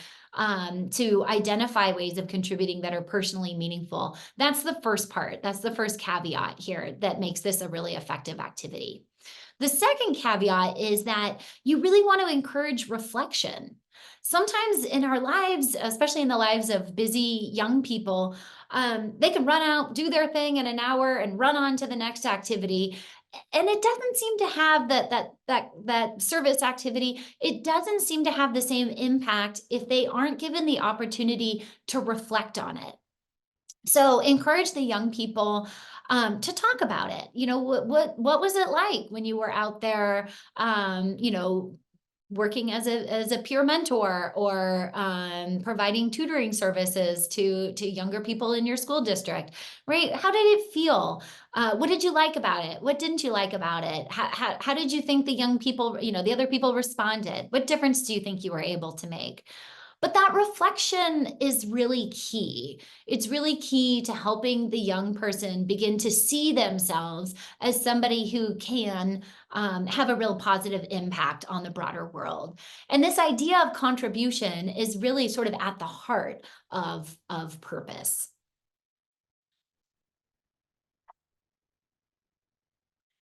Speaker 2: to identify ways of contributing that are personally meaningful. That's the first part. That's the first caveat here that makes this a really effective activity. The second caveat is that you really want to encourage reflection. Sometimes in our lives, especially in the lives of busy young people, they can run out, do their thing in an hour and run on to the next activity. And it doesn't seem to have that service activity. It doesn't seem to have the same impact if they aren't given the opportunity to reflect on it. So encourage the young people to talk about it. What was it like when you were out there, working as a peer mentor or providing tutoring services to younger people in your school district, right? How did it feel? What did you like about it? What didn't you like about it? How did you think the young people, the other people responded? What difference do you think you were able to make? But that reflection is really key. It's really key to helping the young person begin to see themselves as somebody who can have a real positive impact on the broader world. And this idea of contribution is really sort of at the heart of purpose.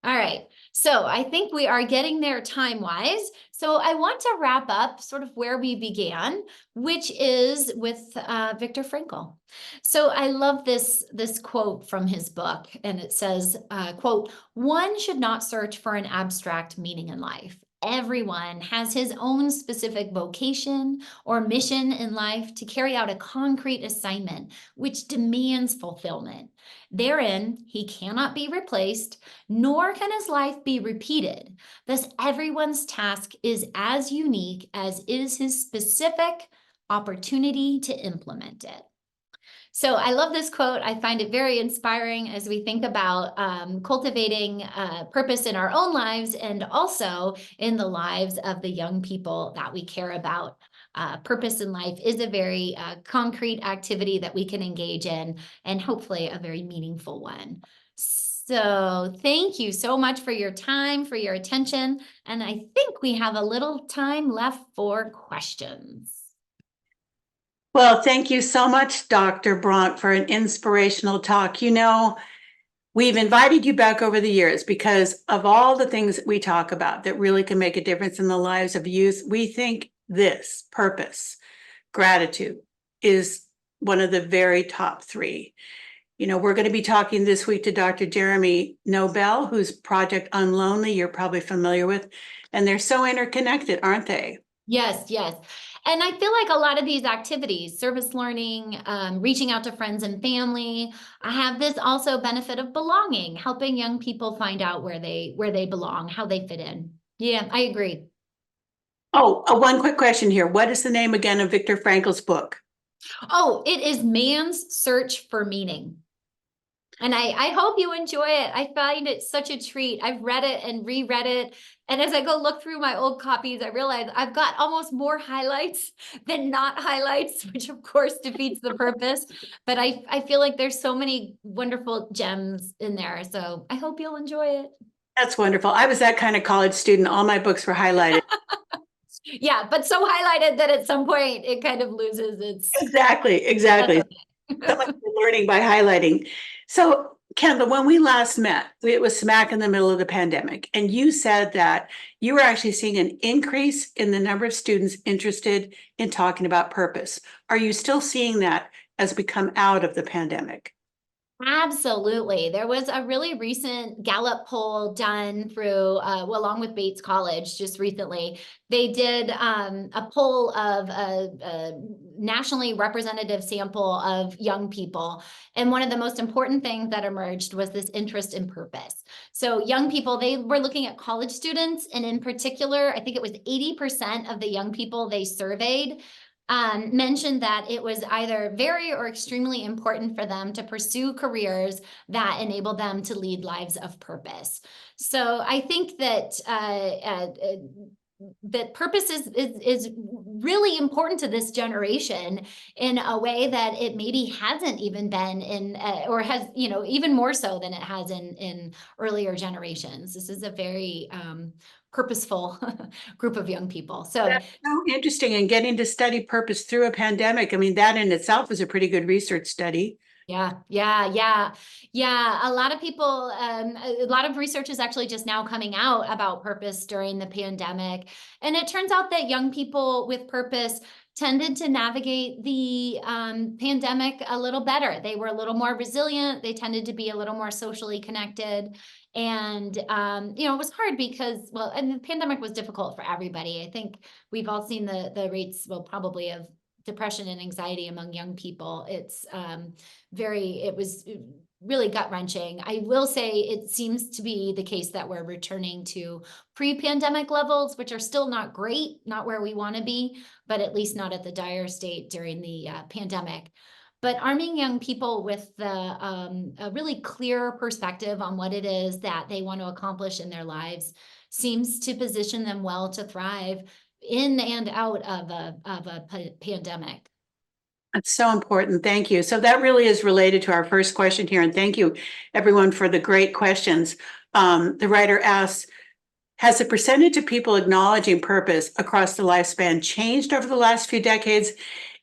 Speaker 2: All right, so I think we are getting there time-wise. So I want to wrap up sort of where we began, which is with Viktor Frankl. So I love this quote from his book, and it says, quote, "One should not search for an abstract meaning in life. Everyone has his own specific vocation or mission in life to carry out a concrete assignment which demands fulfillment. Therein, he cannot be replaced, nor can his life be repeated. Thus, everyone's task is as unique as is his specific opportunity to implement it." So I love this quote. I find it very inspiring as we think about cultivating purpose in our own lives and also in the lives of the young people that we care about. Purpose in life is a very concrete activity that we can engage in, and hopefully a very meaningful one. So thank you so much for your time, for your attention. And I think we have a little time left for questions.
Speaker 1: Well, thank you so much, Dr. Bronk, for an inspirational talk. We've invited you back over the years because of all the things that we talk about that really can make a difference in the lives of youth. We think this purpose, gratitude, is one of the very top three. We're going to be talking this week to Dr. Jeremy Nobel, whose project Unlonely you're probably familiar with, and they're so interconnected, aren't they?
Speaker 2: Yes, yes. And I feel like a lot of these activities, service learning, reaching out to friends and family, I have this also benefit of belonging, helping young people find out where they belong, how they fit in. Yeah, I agree.
Speaker 1: Oh, one quick question here. What is the name again of Viktor Frankl's book?
Speaker 2: Oh, it is Man's Search for Meaning. And I hope you enjoy it. I find it such a treat. I've read it and reread it. And as I go look through my old copies, I realize I've got almost more highlights than not highlights, which of course defeats the purpose. But I feel like there's so many wonderful gems in there. So I hope you'll enjoy it.
Speaker 1: That's wonderful. I was that kind of college student. All my books were highlighted.
Speaker 2: Yeah, but so highlighted that at some point it kind of loses its.
Speaker 1: Exactly,
Speaker 2: That's
Speaker 1: exactly. So much
Speaker 2: okay.
Speaker 1: for learning by highlighting. So, Kendall, when we last met, it was smack in the middle of the pandemic, and you said that you were actually seeing an increase in the number of students interested in talking about purpose. Are you still seeing that as we come out of the pandemic?
Speaker 2: Absolutely. There was a really recent Gallup poll done through, well, along with Bates College just recently. They did a poll of a nationally representative sample of young people. And one of the most important things that emerged was this interest in purpose. So young people, they were looking at college students, and in particular, I think it was 80% of the young people they surveyed mentioned that it was either very or extremely important for them to pursue careers that enable them to lead lives of purpose. So I think that that purpose is really important to this generation in a way that it maybe hasn't even been in or has, you know, even more so than it has in earlier generations. This is a very purposeful group of young people. So
Speaker 1: That's so interesting. And getting to study purpose through a pandemic. I mean, that in itself is a pretty good research study.
Speaker 2: yeah. A lot of people, a lot of research is actually just now coming out about purpose during the pandemic. And it turns out that young people with purpose tended to navigate the pandemic a little better. They were a little more resilient. They tended to be a little more socially connected. And, you know, it was hard because, well, and the pandemic was difficult for everybody. I think we've all seen the rates, well, probably of depression and anxiety among young people. It's it was really gut wrenching. I will say it seems to be the case that we're returning to pre-pandemic levels, which are still not great, not where we want to be, but at least not at the dire state during the pandemic. But arming young people with a really clear perspective on what it is that they want to accomplish in their lives seems to position them well to thrive in and out of a pandemic.
Speaker 1: That's so important. Thank you. So that really is related to our first question here. And thank you, everyone, for the great questions. The writer asks, has the percentage of people acknowledging purpose across the lifespan changed over the last few decades?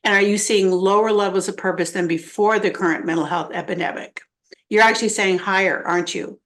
Speaker 1: And are you seeing lower levels of purpose than before the current mental health epidemic? You're actually saying higher, aren't you?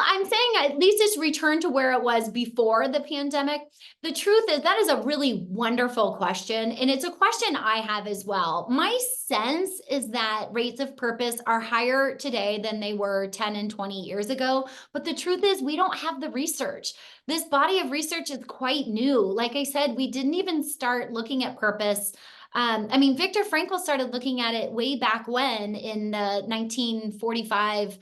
Speaker 2: I'm saying at least it's returned to where it was before the pandemic. The truth is that is a really wonderful question. And it's a question I have as well. My sense is that rates of purpose are higher today than they were 10 and 20 years ago. But the truth is we don't have the research. This body of research is quite new. Like I said, we didn't even start looking at purpose. I mean, Viktor Frankl started looking at it way back when in 1945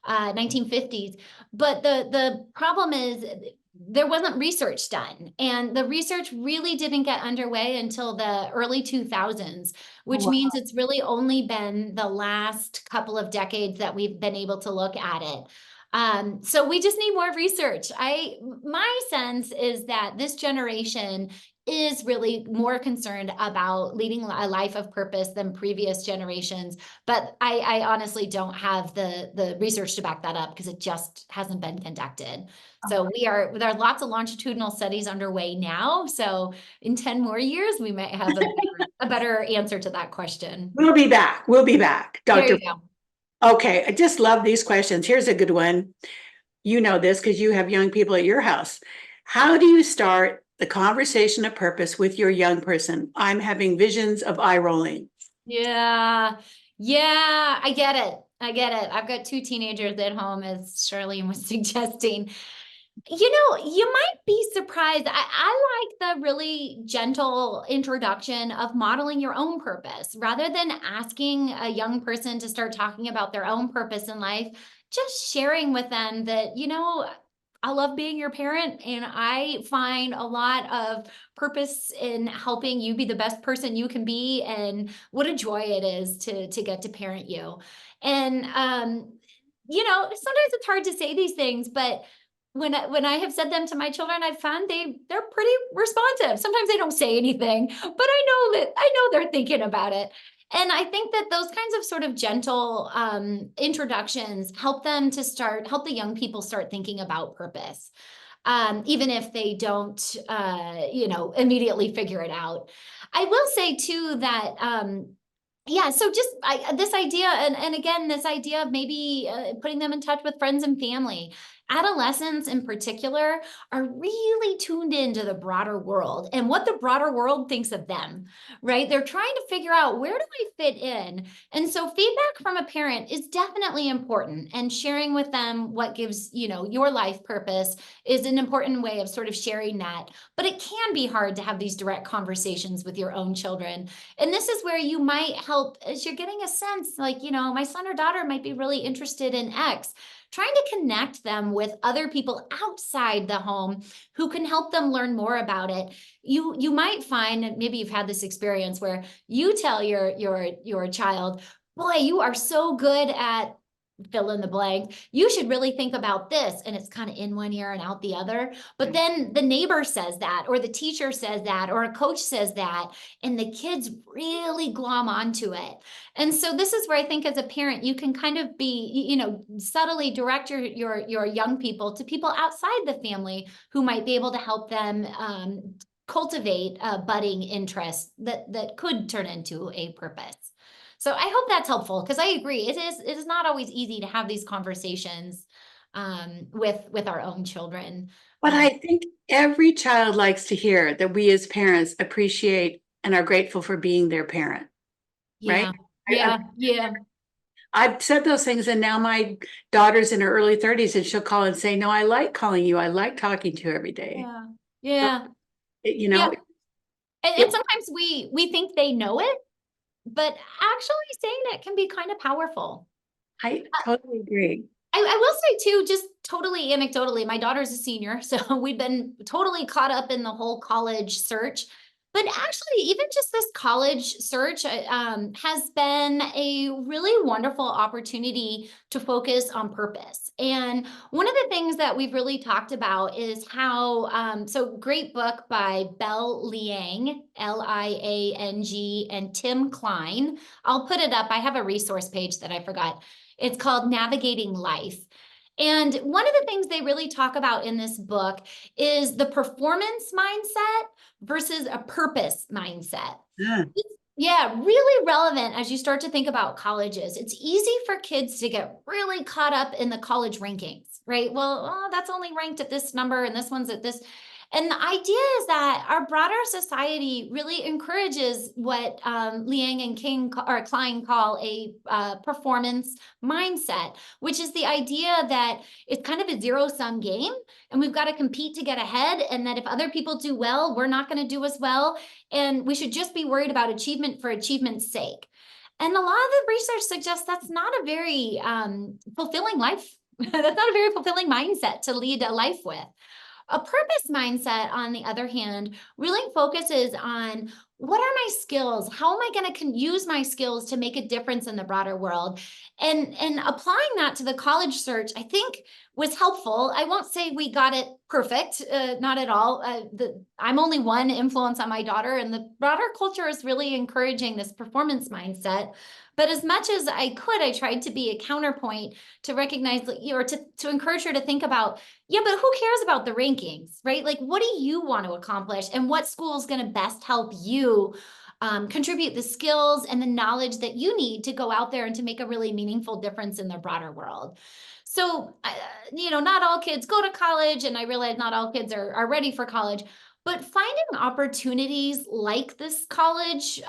Speaker 2: 1950s. But the problem is there wasn't research done, and the research really didn't get underway until the early 2000s,
Speaker 1: Oh,
Speaker 2: which
Speaker 1: wow.
Speaker 2: means it's really only been the last couple of decades that we've been able to look at it. So we just need more research. My sense is that this generation is really more concerned about leading a life of purpose than previous generations. But I honestly don't have the research to back that up because it just hasn't been conducted. So there are lots of longitudinal studies underway now. So in 10 more years, we might have a better answer to that question.
Speaker 1: We'll be back. We'll be back,
Speaker 2: There
Speaker 1: Dr.
Speaker 2: you go.
Speaker 1: Okay, I just love these questions. Here's a good one. You know this because you have young people at your house. How do you start the conversation of purpose with your young person? I'm having visions of eye rolling.
Speaker 2: Yeah. Yeah, I get it. I get it. I've got two teenagers at home, as Charlene was suggesting. You might be surprised. I like the really gentle introduction of modeling your own purpose rather than asking a young person to start talking about their own purpose in life, just sharing with them that, I love being your parent and I find a lot of purpose in helping you be the best person you can be. And what a joy it is to get to parent you. And, sometimes it's hard to say these things, but when I have said them to my children, I've found they're pretty responsive. Sometimes they don't say anything, but I know they're thinking about it. And I think that those kinds of sort of gentle introductions help help the young people start thinking about purpose, even if they don't, immediately figure it out. I will say too that yeah, so just this idea, and again, this idea of maybe putting them in touch with friends and family. Adolescents in particular are really tuned into the broader world and what the broader world thinks of them, right? They're trying to figure out, where do I fit in? And so feedback from a parent is definitely important, and sharing with them what gives, your life purpose is an important way of sort of sharing that. But it can be hard to have these direct conversations with your own children. And this is where you might help as you're getting a sense, like, my son or daughter might be really interested in X, trying to connect them with other people outside the home who can help them learn more about it. You might find, and maybe you've had this experience, where you tell your child, boy, you are so good at fill in the blank. You should really think about this. And it's kind of in one ear and out the other. But then the neighbor says that, or the teacher says that, or a coach says that, and the kids really glom onto it. And so this is where I think as a parent, you can kind of be, subtly direct your young people to people outside the family who might be able to help them cultivate a budding interest that could turn into a purpose. So I hope that's helpful, because I agree, it is not always easy to have these conversations with our own children.
Speaker 1: But I think every child likes to hear that we as parents appreciate and are grateful for being their parent, right?
Speaker 2: Yeah,
Speaker 1: I,
Speaker 2: yeah, yeah,
Speaker 1: I've said those things, and now my daughter's in her early 30s, and she'll call and say, "No, I like calling you. I like talking to you every day."
Speaker 2: yeah,
Speaker 1: So,
Speaker 2: yeah,
Speaker 1: you
Speaker 2: yeah.
Speaker 1: know,
Speaker 2: And
Speaker 1: it,
Speaker 2: sometimes we think they know it, but actually saying it can be kind of powerful.
Speaker 1: I totally agree.
Speaker 2: I will say too, just totally anecdotally, my daughter's a senior, so we've been totally caught up in the whole college search. But actually, even just this college search has been a really wonderful opportunity to focus on purpose. And one of the things that we've really talked about is how, so great book by Bell Liang, Liang, and Tim Klein. I'll put it up. I have a resource page that I forgot. It's called Navigating Life. And one of the things they really talk about in this book is the performance mindset versus a purpose mindset.
Speaker 1: Yeah.
Speaker 2: Yeah, really relevant as you start to think about colleges. It's easy for kids to get really caught up in the college rankings, right? Well, oh, that's only ranked at this number and this one's at this. And the idea is that our broader society really encourages what Liang and King or Klein call a performance mindset, which is the idea that it's kind of a zero-sum game, and we've got to compete to get ahead. And that if other people do well, we're not going to do as well. And we should just be worried about achievement for achievement's sake. And a lot of the research suggests that's not a very fulfilling life. That's not a very fulfilling mindset to lead a life with. A purpose mindset, on the other hand, really focuses on, what are my skills? How am I going to use my skills to make a difference in the broader world? And applying that to the college search, I think, was helpful. I won't say we got it perfect, not at all. I'm only one influence on my daughter, and the broader culture is really encouraging this performance mindset. But as much as I could, I tried to be a counterpoint to recognize, or to encourage her to think about, yeah, but who cares about the rankings, right? Like, what do you want to accomplish, and what school is going to best help you contribute the skills and the knowledge that you need to go out there and to make a really meaningful difference in the broader world. So, not all kids go to college, and I realize not all kids are ready for college, but finding opportunities like this college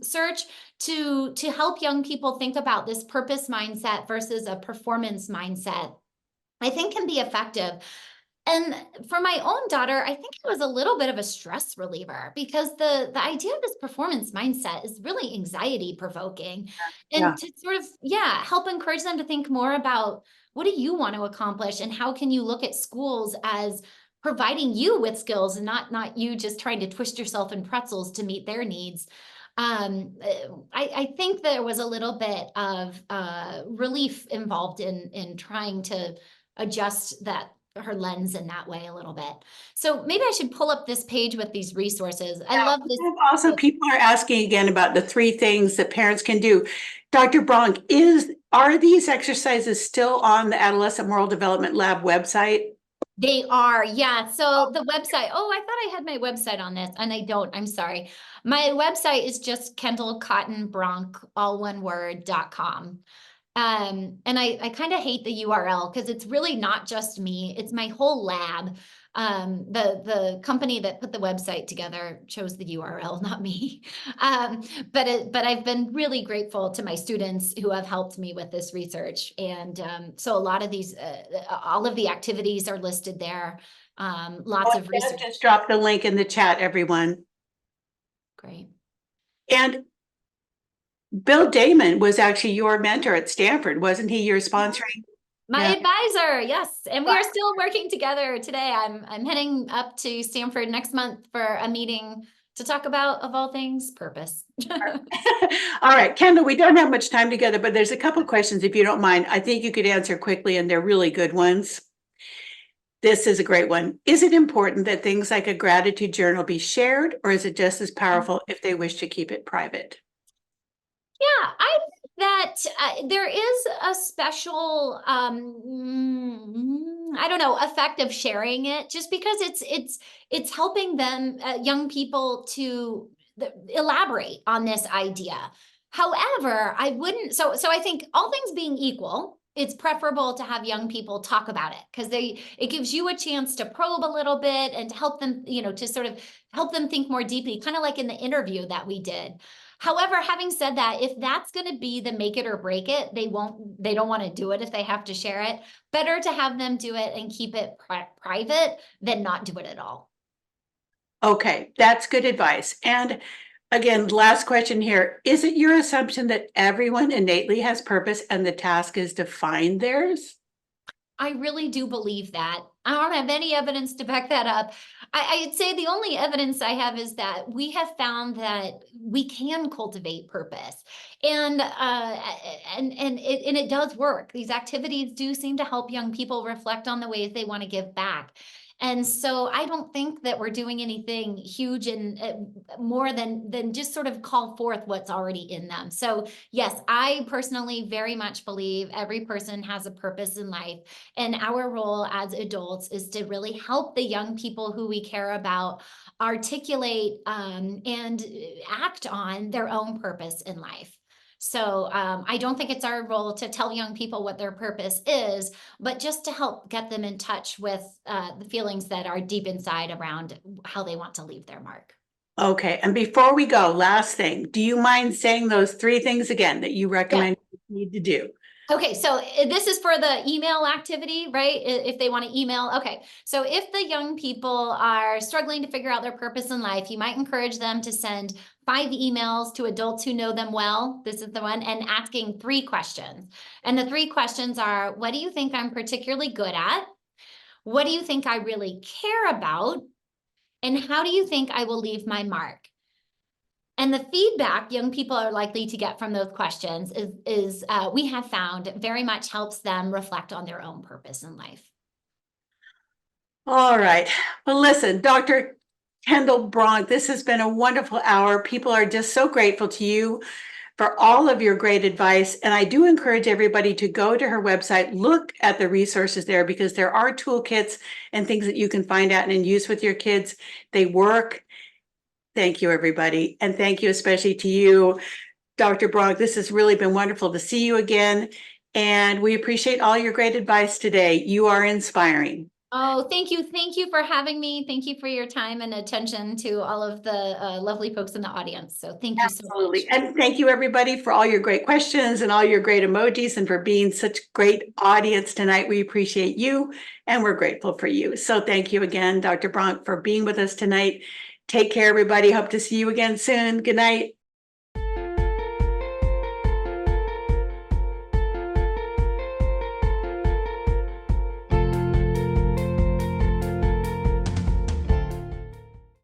Speaker 2: search to help young people think about this purpose mindset versus a performance mindset, I think, can be effective. And for my own daughter, I think it was a little bit of a stress reliever because the idea of this performance mindset is really anxiety provoking.
Speaker 1: Yeah.
Speaker 2: And to sort of, yeah, help encourage them to think more about what do you want to accomplish and how can you look at schools as providing you with skills and not you just trying to twist yourself in pretzels to meet their needs. I think there was a little bit of relief involved in trying to adjust that her lens in that way a little bit. So maybe I should pull up this page with these resources. I love this.
Speaker 1: Also, people are asking again about the 3 things that parents can do. Dr. Bronk, are these exercises still on the Adolescent Moral Development Lab website?
Speaker 2: They are, yeah. So the website, oh, I thought I had my website on this and I don't, I'm sorry. My website is just Kendall Cotton Bronk, all one word.com. And I kind of hate the URL because it's really not just me, it's my whole lab. The company that put the website together chose the URL, not me. But I've been really grateful to my students who have helped me with this research. And so a lot of these, all of the activities are listed there. Lots of research.
Speaker 1: Just drop the link in the chat, everyone.
Speaker 2: Great.
Speaker 1: And Bill Damon was actually your mentor at Stanford, wasn't he? Your sponsoring?
Speaker 2: My
Speaker 1: Yeah.
Speaker 2: advisor, yes. And we are still working together today. I'm heading up to Stanford next month for a meeting to talk about, of all things, purpose.
Speaker 1: All right, Kendall, we don't have much time together, but there's a couple questions, if you don't mind. I think you could answer quickly, and they're really good ones. This is a great one. Is it important that things like a gratitude journal be shared, or is it just as powerful if they wish to keep it private?
Speaker 2: Yeah, I think that there is a special, I don't know, effect of sharing it, just because it's helping them, young people, to elaborate on this idea. However, I wouldn't. So I think all things being equal, it's preferable to have young people talk about it because it gives you a chance to probe a little bit and to help them, to sort of help them think more deeply, kind of like in the interview that we did. However, having said that, if that's going to be the make it or break it, they don't want to do it if they have to share it. Better to have them do it and keep it private than not do it at all.
Speaker 1: Okay, that's good advice. And again, last question here. Is it your assumption that everyone innately has purpose and the task is to find theirs?
Speaker 2: I really do believe that. I don't have any evidence to back that up. I'd say the only evidence I have is that we have found that we can cultivate purpose, and it does work. These activities do seem to help young people reflect on the ways they want to give back. And so I don't think that we're doing anything huge and more than just sort of call forth what's already in them. So yes, I personally very much believe every person has a purpose in life. And our role as adults is to really help the young people who we care about articulate and act on their own purpose in life. So I don't think it's our role to tell young people what their purpose is, but just to help get them in touch with the feelings that are deep inside around how they want to leave their mark.
Speaker 1: Okay, and before we go, last thing, do you mind saying those 3 things again that you recommend need to do?
Speaker 2: Okay, so this is for the email activity, right? If they want to email. Okay, so if the young people are struggling to figure out their purpose in life, you might encourage them to send 5 emails to adults who know them well. This is the one, and asking 3 questions. And the 3 questions are, what do you think I'm particularly good at? What do you think I really care about? And how do you think I will leave my mark? And the feedback young people are likely to get from those questions is we have found very much helps them reflect on their own purpose in life.
Speaker 1: All right. Well, listen, Dr. Kendall Bronk, this has been a wonderful hour. People are just so grateful to you for all of your great advice. And I do encourage everybody to go to her website, look at the resources there, because there are toolkits and things that you can find out and use with your kids. They work. Thank you, everybody. And thank you especially to you, Dr. Bronk. This has really been wonderful to see you again. And we appreciate all your great advice today. You are inspiring.
Speaker 2: Oh, thank you. Thank you for having me. Thank you for your time and attention to all of the lovely folks in the audience. So thank you so much.
Speaker 1: Absolutely. And thank you, everybody, for all your great questions and all your great emojis and for being such great audience tonight. We appreciate you and we're grateful for you. So thank you again, Dr. Bronk, for being with us tonight. Take care, everybody. Hope to see you again soon. Good night.